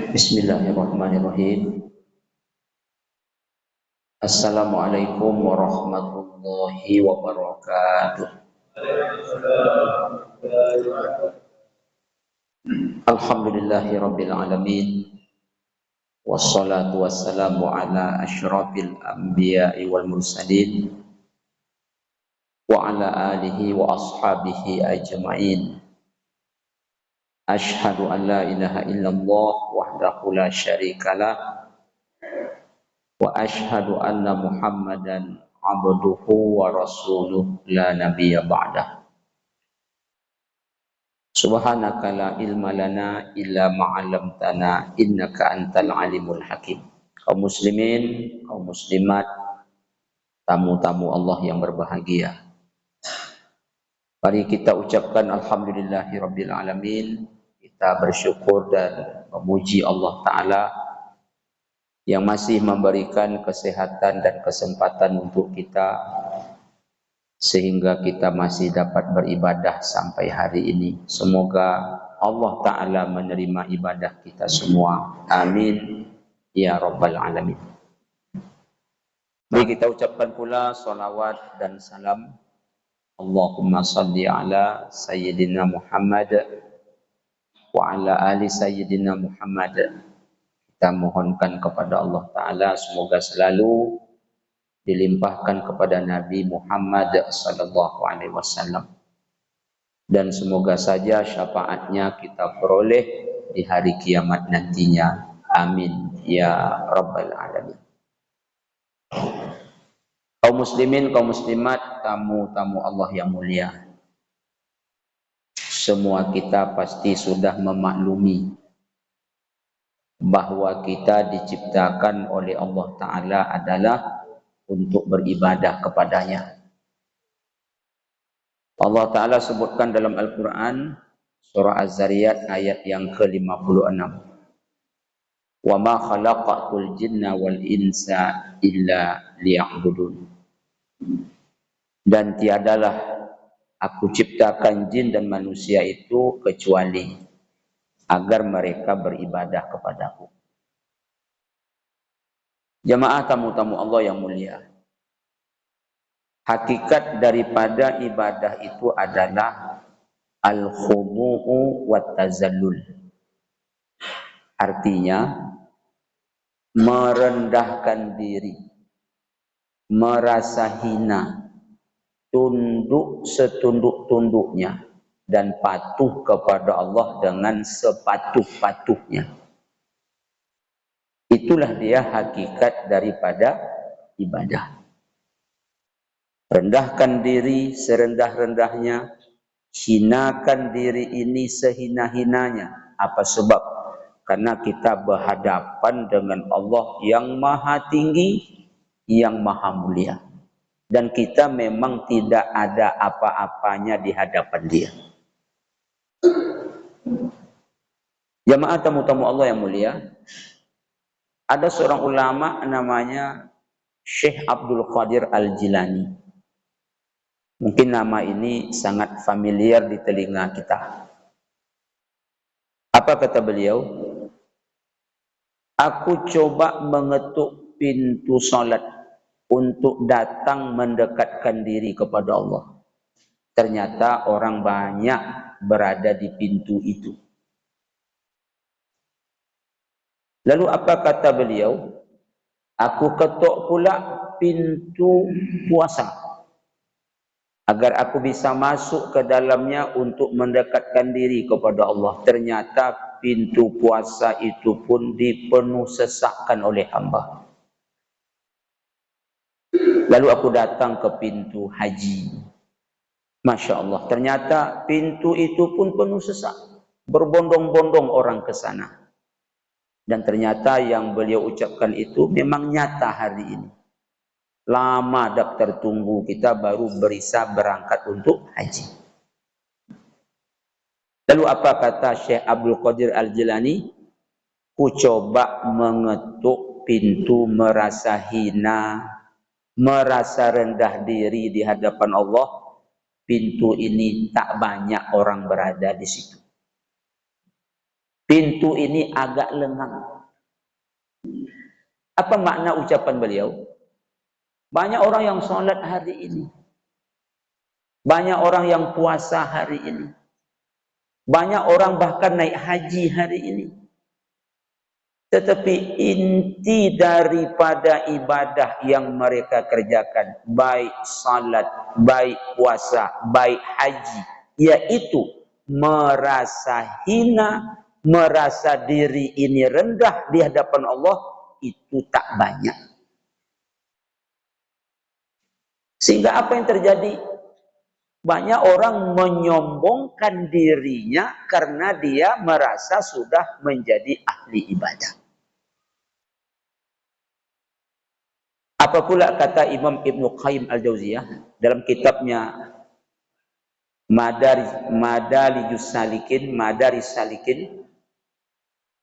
Bismillahirrahmanirrahim. Assalamualaikum warahmatullahi wabarakatuh. Alhamdulillahi rabbil alamin. Wassalatu wassalamu ala asyrafil anbiya'i wal mursalin wa ala alihi wa ashabihi ajma'in. Ashhadu an la ilaha illallah wahdahu la syarikalah wa ashhadu anna Muhammadan abduhu wa rasuluh la nabiyya ba'dah. Subhanaka la ilma lana illa ma 'allamtana innaka antal alimul hakim. Kaum muslimin, kaum muslimat, tamu-tamu Allah yang berbahagia. Mari kita ucapkan alhamdulillahirabbil alamin. Kita bersyukur dan memuji Allah Ta'ala yang masih memberikan kesehatan dan kesempatan untuk kita sehingga kita masih dapat beribadah sampai hari ini. Semoga Allah Ta'ala menerima ibadah kita semua. Amin. Ya Rabbal Alamin. Mari kita ucapkan pula salawat dan salam. Allahumma salli ala Sayyidina Muhammad wa ala ali Sayyidina Muhammad. Kita mohonkan kepada Allah Ta'ala semoga selalu dilimpahkan kepada Nabi Muhammad sallallahu alaihi wasallam, dan semoga saja syafaatnya kita peroleh di hari kiamat nantinya. Amin ya Rabbal Alamin. Kaum muslimin, kaum muslimat, tamu-tamu Allah yang mulia, semua kita pasti sudah memaklumi bahwa kita diciptakan oleh Allah Ta'ala adalah untuk beribadah kepadanya. Allah Ta'ala sebutkan dalam Al-Quran surah Az-Zariyat ayat yang ke-56. Wa ma khalaqatul jinna wal insa illa liya'budun. Dan tiadalah aku ciptakan jin dan manusia itu kecuali agar mereka beribadah kepadaku. Jamaah tamu-tamu Allah yang mulia, hakikat daripada ibadah itu adalah al-khudu'u wat tazallul. Artinya merendahkan diri, merasa hina, tunduk setunduk-tunduknya, dan patuh kepada Allah dengan sepatuh-patuhnya. Itulah dia hakikat daripada ibadah. Rendahkan diri serendah-rendahnya, hinakan diri ini sehina-hinanya. Apa sebab? Karena kita berhadapan dengan Allah yang maha tinggi, yang maha mulia. Dan kita memang tidak ada apa-apanya di hadapan Dia. Jamaah tamu-tamu Allah yang mulia, ada seorang ulama namanya Syekh Abdul Qadir Al-Jilani. Mungkin nama ini sangat familiar di telinga kita. Apa kata beliau? Aku coba mengetuk pintu salat untuk datang mendekatkan diri kepada Allah. Ternyata orang banyak berada di pintu itu. Lalu apa kata beliau? Aku ketuk pula pintu puasa agar aku bisa masuk ke dalamnya untuk mendekatkan diri kepada Allah. Ternyata pintu puasa itu pun dipenuh sesakkan oleh hamba. Lalu aku datang ke pintu haji. Masya Allah, ternyata pintu itu pun penuh sesak. Berbondong-bondong orang ke sana. Dan ternyata yang beliau ucapkan itu memang nyata hari ini. Lama daftar tunggu kita baru bisa berangkat untuk haji. Lalu apa kata Syekh Abdul Qadir Al-Jilani? Ku coba mengetuk pintu merasa hina, merasa rendah diri di hadapan Allah. Pintu ini tak banyak orang berada di situ. Pintu ini agak lengang. Apa makna ucapan beliau? Banyak orang yang sholat hari ini. Banyak orang yang puasa hari ini. Banyak orang bahkan naik haji hari ini. Tetapi inti daripada ibadah yang mereka kerjakan, baik salat, baik puasa, baik haji, yaitu merasa hina, merasa diri ini rendah di hadapan Allah, itu tak banyak. Sehingga apa yang terjadi? Banyak orang menyombongkan dirinya karena dia merasa sudah menjadi ahli ibadah. Apa pula kata Imam Ibnu Qayyim Al-Jauziyah dalam kitabnya Madarijus Salikin, Madaris Salikin.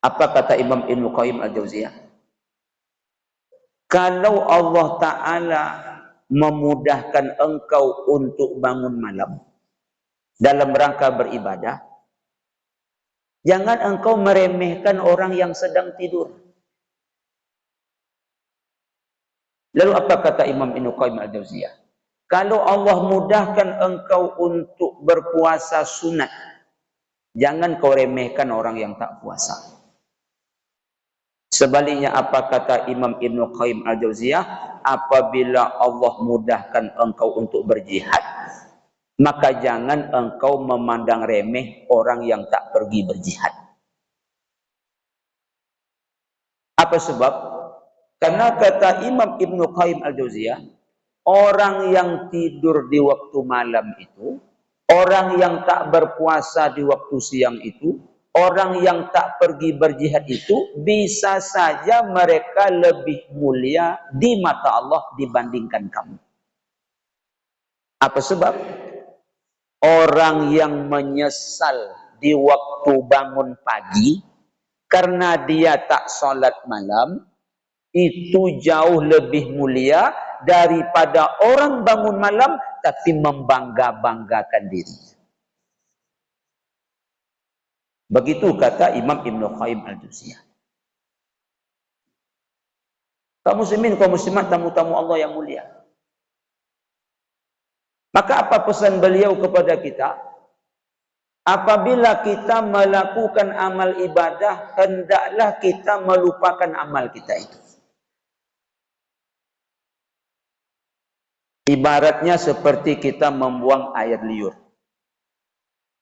Apa kata Imam Ibnu Qayyim Al-Jauziyah? Kalau Allah Ta'ala memudahkan engkau untuk bangun malam dalam rangka beribadah, jangan engkau meremehkan orang yang sedang tidur. Lalu apa kata Imam Ibnu Qayyim Al-Jauziyah? Kalau Allah mudahkan engkau untuk berpuasa sunat, jangan kau remehkan orang yang tak puasa. Sebaliknya apa kata Imam Ibnu Qayyim Al-Jauziyah? Apabila Allah mudahkan engkau untuk berjihad, maka jangan engkau memandang remeh orang yang tak pergi berjihad. Apa sebab? Karena kata Imam Ibnu Qayyim Al-Jauziyah, orang yang tidur di waktu malam itu, orang yang tak berpuasa di waktu siang itu, orang yang tak pergi berjihad itu, bisa saja mereka lebih mulia di mata Allah dibandingkan kamu. Apa sebab? Orang yang menyesal di waktu bangun pagi karena dia tak sholat malam, itu jauh lebih mulia daripada orang bangun malam tapi membangga-banggakan diri. Begitu kata Imam Ibnu Qayyim Al-Jauziyah. Kaum muslimin, kaum muslimat, tamu-tamu Allah yang mulia. Maka apa pesan beliau kepada kita? Apabila kita melakukan amal ibadah, hendaklah kita melupakan amal kita itu. Ibaratnya seperti kita membuang air liur.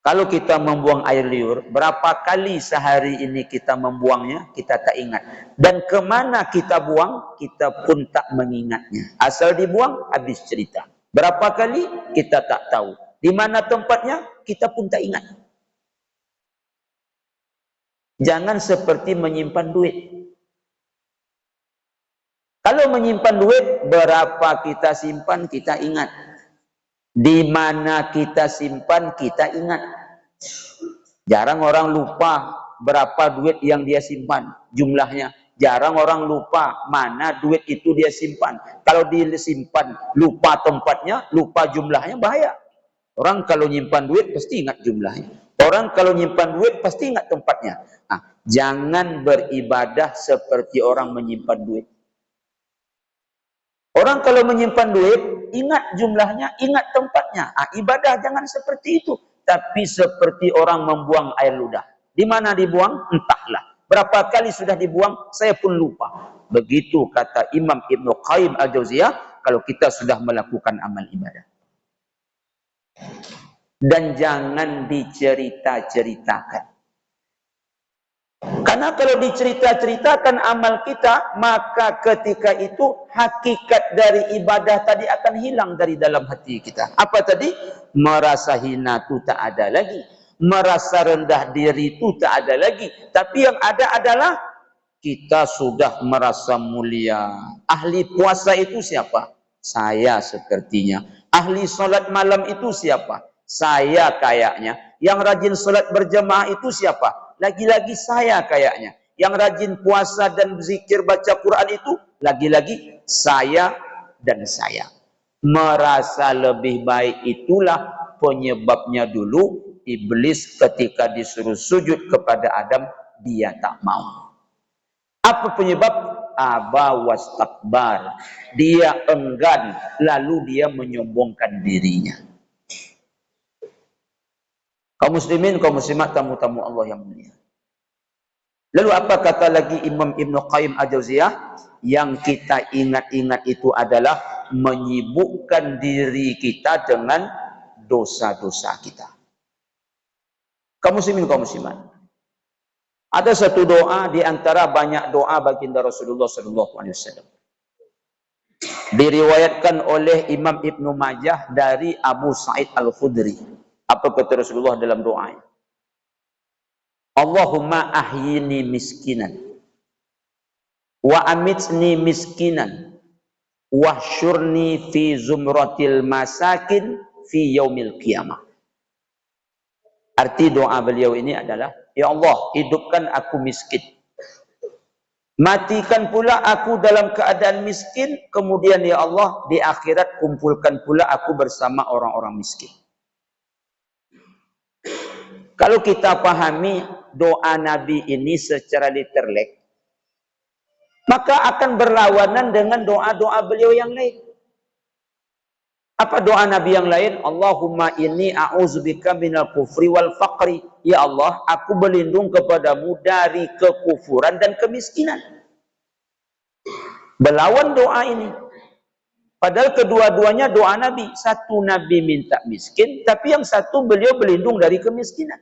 Kalau kita membuang air liur, berapa kali sehari ini kita membuangnya, kita tak ingat. Dan kemana kita buang, kita pun tak mengingatnya. Asal dibuang, habis cerita. Berapa kali, kita tak tahu. Di mana tempatnya, kita pun tak ingat. Jangan seperti menyimpan duit. Kalau menyimpan duit, berapa kita simpan, kita ingat. Di mana kita simpan, kita ingat. Jarang orang lupa berapa duit yang dia simpan, jumlahnya. Jarang orang lupa mana duit itu dia simpan. Kalau disimpan, lupa tempatnya, lupa jumlahnya, bahaya. Orang kalau nyimpan duit, pasti ingat jumlahnya. Orang kalau nyimpan duit, pasti ingat tempatnya. Nah, jangan beribadah seperti orang menyimpan duit. Orang kalau menyimpan duit, ingat jumlahnya, ingat tempatnya. Ibadah jangan seperti itu. Tapi seperti orang membuang air ludah. Di mana dibuang? Entahlah. Berapa kali sudah dibuang, saya pun lupa. Begitu kata Imam Ibnu Qayyim Al-Jauziyah, kalau kita sudah melakukan amal ibadah. Dan jangan dicerita-ceritakan. Karena kalau dicerita-ceritakan amal kita, maka ketika itu hakikat dari ibadah tadi akan hilang dari dalam hati kita. Apa tadi? Merasa hina itu tak ada lagi. Merasa rendah diri itu tak ada lagi. Tapi yang ada adalah kita sudah merasa mulia. Ahli puasa itu siapa? Saya sepertinya. Ahli salat malam itu siapa? Saya kayaknya. Yang rajin salat berjemaah itu siapa? Lagi-lagi saya kayaknya. Yang rajin puasa dan zikir baca Quran itu lagi-lagi saya dan saya. Merasa lebih baik itulah penyebabnya dulu iblis ketika disuruh sujud kepada Adam dia tak mau. Apa penyebab? Aba wastakbar. Dia enggan, lalu dia menyombongkan dirinya. Kaum muslimin, kaum muslimat, tamu-tamu Allah yang mulia. Lalu apa kata lagi Imam Ibn Qayyim Al-Jauziyah? Yang kita ingat-ingat itu adalah menyibukkan diri kita dengan dosa-dosa kita. Kaum muslimin, kaum muslimat. Ada satu doa di antara banyak doa baginda Rasulullah SAW. Diriwayatkan oleh Imam Ibnu Majah dari Abu Sa'id Al-Khudri. Apa kata Rasulullah dalam doa ini? Allahumma ahyini miskinan wa amitni miskinan wahsyurni fi zumratil masakin fi yaumil qiyamah. Arti doa beliau ini adalah, ya Allah, hidupkan aku miskin, matikan pula aku dalam keadaan miskin, kemudian ya Allah, di akhirat kumpulkan pula aku bersama orang-orang miskin. Kalau kita pahami doa Nabi ini secara literally, maka akan berlawanan dengan doa-doa beliau yang lain. Apa doa Nabi yang lain? Allahumma inni a'udzubika minal kufri wal faqri. Ya Allah, aku berlindung kepadamu dari kekufuran dan kemiskinan. Berlawan doa ini. Padahal kedua-duanya doa Nabi. Satu Nabi minta miskin, tapi yang satu beliau berlindung dari kemiskinan.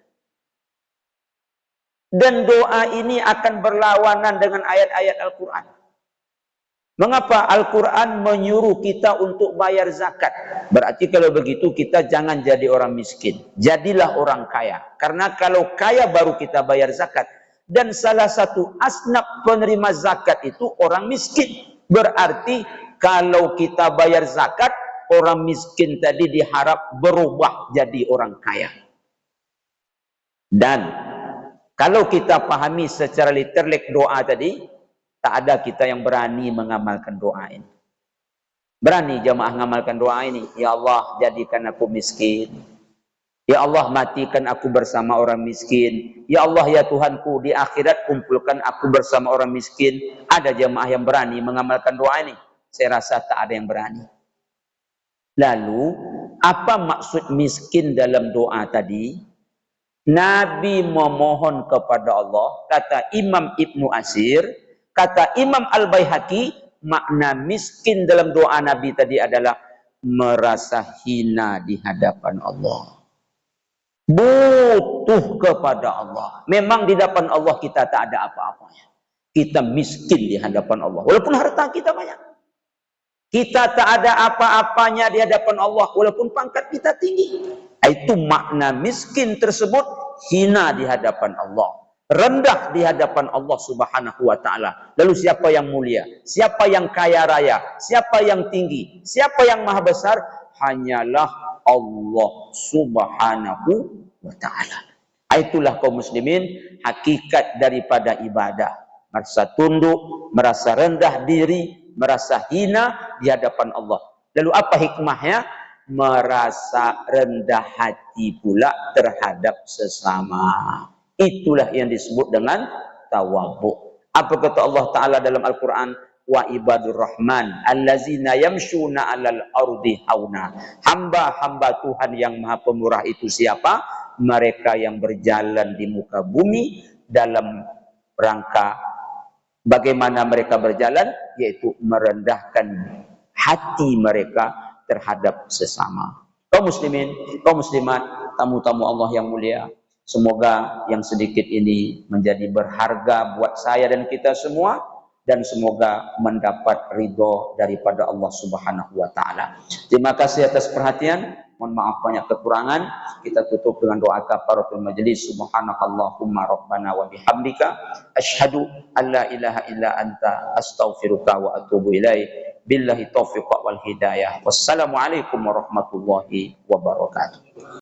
Dan doa ini akan berlawanan dengan ayat-ayat Al-Quran. Mengapa Al-Quran menyuruh kita untuk bayar zakat? Berarti kalau begitu kita jangan jadi orang miskin. Jadilah orang kaya. Karena kalau kaya baru kita bayar zakat. Dan salah satu asnaf penerima zakat itu orang miskin. Berarti kalau kita bayar zakat, orang miskin tadi diharap berubah jadi orang kaya. Dan kalau kita pahami secara literally doa tadi, tak ada kita yang berani mengamalkan doa ini. Berani jamaah mengamalkan doa ini. Ya Allah, jadikan aku miskin. Ya Allah, matikan aku bersama orang miskin. Ya Allah, ya Tuhanku, di akhirat kumpulkan aku bersama orang miskin. Ada jamaah yang berani mengamalkan doa ini? Saya rasa tak ada yang berani. Lalu, apa maksud miskin dalam doa tadi? Nabi memohon kepada Allah, kata Imam Ibnu Asir, kata Imam Al-Baihaqi, makna miskin dalam doa Nabi tadi adalah merasa hina di hadapan Allah. Butuh kepada Allah. Memang di hadapan Allah kita tak ada apa-apanya. Kita miskin di hadapan Allah. Walaupun harta kita banyak. Kita tak ada apa-apanya di hadapan Allah. Walaupun pangkat kita tinggi. Itu makna miskin tersebut, hina di hadapan Allah. Rendah di hadapan Allah Subhanahu wa ta'ala. Lalu siapa yang mulia? Siapa yang kaya raya? Siapa yang tinggi? Siapa yang maha besar? Hanyalah Allah Subhanahu wa ta'ala. Itulah kaum muslimin hakikat daripada ibadah. Merasa tunduk, merasa rendah diri, merasa hina di hadapan Allah. Lalu apa hikmahnya? Merasa rendah hati pula terhadap sesama. Itulah yang disebut dengan tawadhu. Apa kata Allah Ta'ala dalam Al-Quran? Wa ibadur rahman allazina yamshuna 'alal ardi hauna. Hamba-hamba Tuhan yang Maha Pemurah itu siapa? Mereka yang berjalan di muka bumi dalam rangka bagaimana mereka berjalan, yaitu merendahkan hati mereka terhadap sesama. Kaum muslimin, kaum muslimat, tamu-tamu Allah yang mulia, semoga yang sedikit ini menjadi berharga buat saya dan kita semua, dan semoga mendapat ridho daripada Allah Subhanahu wa ta'ala. Terima kasih atas perhatian. Mohon maaf banyak kekurangan. Kita tutup dengan doa kafaratul majlis. Subhanakallahumma rabbana wa bihamdika asyhadu an la ilaha illa anta astaghfiruka wa atubu ilaik. Billahi taufiq wal hidayah. Wassalamualaikum warahmatullahi wabarakatuh.